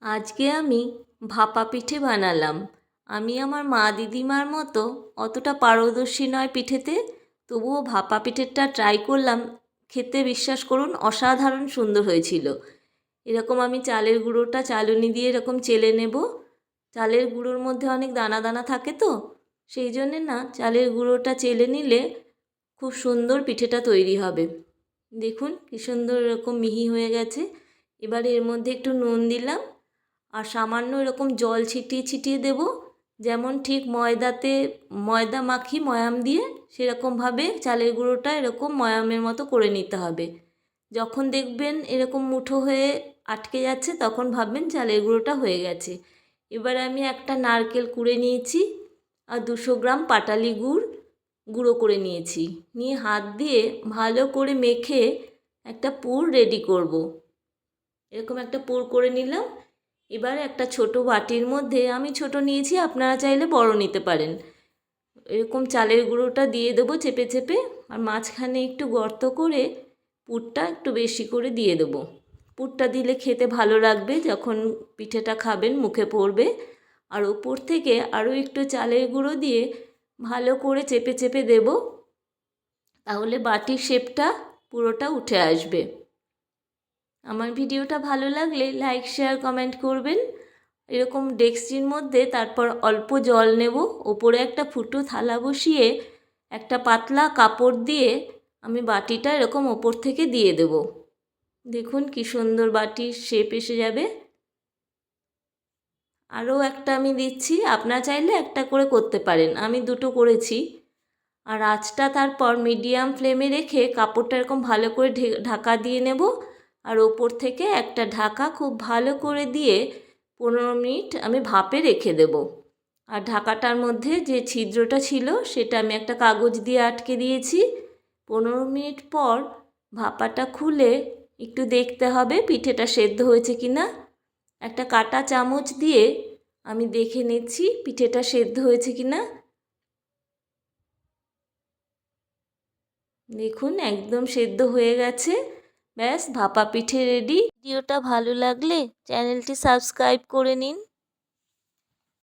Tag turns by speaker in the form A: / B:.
A: আজকে আমি ভাপা পিঠে বানালাম। আমি আমার মা দিদিমার মতো অতটা পারদর্শী নয় পিঠেতে, তবুও ভাপা পিঠেটা ট্রাই করলাম। খেতে বিশ্বাস করুন অসাধারণ সুন্দর হয়েছিল। এরকম আমি চালের গুঁড়োটা চালুনি দিয়ে এরকম চেলে নেব। চালের গুঁড়োর মধ্যে অনেক দানা দানা থাকে তো, সেই জন্যে না চালের গুঁড়োটা চেলে নিলে খুব সুন্দর পিঠেটা তৈরি হবে। দেখুন কী সুন্দর এরকম মিহি হয়ে গেছে। এবারে এর মধ্যে একটু নুন দিলাম আর সামান্য এরকম জল ছিটিয়ে ছিটিয়ে দেব, যেমন ঠিক ময়দাতে ময়দা মাখি ময়াম দিয়ে, সেরকমভাবে চালের গুঁড়োটা এরকম ময়ামের মতো করে নিতে হবে। যখন দেখবেন এরকম মুঠো হয়ে আটকে যাচ্ছে তখন ভাববেন চালের গুঁড়োটা হয়ে গেছে। এবার আমি একটা নারকেল কুড়ে নিয়েছি আর 200 গ্রাম পাটালি গুঁড়ো করে নিয়েছি। নিয়ে হাত দিয়ে ভালো করে মেখে একটা পুর রেডি করব। এরকম একটা পুর করে নিলাম। এবার একটা ছোট বাটির মধ্যে, আমি ছোট নিয়েছি, আপনারা চাইলে বড় নিতে পারেন, এরকম চালের গুঁড়োটা দিয়ে দেবো চেপে চেপে, আর মাঝখানে একটু গর্ত করে পুরটা একটু বেশি করে দিয়ে দেবো। পুরটা দিলে খেতে ভালো লাগবে, যখন পিঠেটা খাবেন মুখে পড়বে। আর ওপর থেকে আরও একটু চালের গুঁড়ো দিয়ে ভালো করে চেপে চেপে দেব, তাহলে বাটির শেপটা পুরোটা উঠে আসবে। আমার ভিডিওটা ভালো লাগলে লাইক শেয়ার কমেন্ট করবেন। এরকম ডেক্সির মধ্যে তারপর অল্প জল নেব, ওপরে একটা ফুটো থালা বসিয়ে একটা পাতলা কাপড় দিয়ে আমি বাটিটা এরকম ওপর থেকে দিয়ে দেব। দেখুন কি সুন্দর বাটির শেপ এসে যাবে। আরও একটা আমি দিচ্ছি, আপনারা চাইলে একটা করে করতে পারেন, আমি দুটো করেছি। আর আঁচটা তারপর মিডিয়াম ফ্লেমে রেখে কাপড়টা এরকম ভালো করে ঢাকা দিয়ে নেব, আর ওপর থেকে একটা ঢাকা খুব ভালো করে দিয়ে 15 মিনিট আমি ভাপে রেখে দেব। আর ঢাকাটার মধ্যে যে ছিদ্রটা ছিল সেটা আমি একটা কাগজ দিয়ে আটকে দিয়েছি। 15 মিনিট পর ভাপাটা খুলে একটু দেখতে হবে পিঠেটা সেদ্ধ হয়েছে কি না। একটা কাঁটা চামচ দিয়ে আমি দেখে নিচ্ছি পিঠেটা সেদ্ধ হয়েছে কি না। দেখুন একদম সেদ্ধ হয়ে গেছে। ব্যাস ভাপা পিঠে রেডি। ভিডিওটা ভালো লাগলে চ্যানেলটি সাবস্ক্রাইব করে নিন।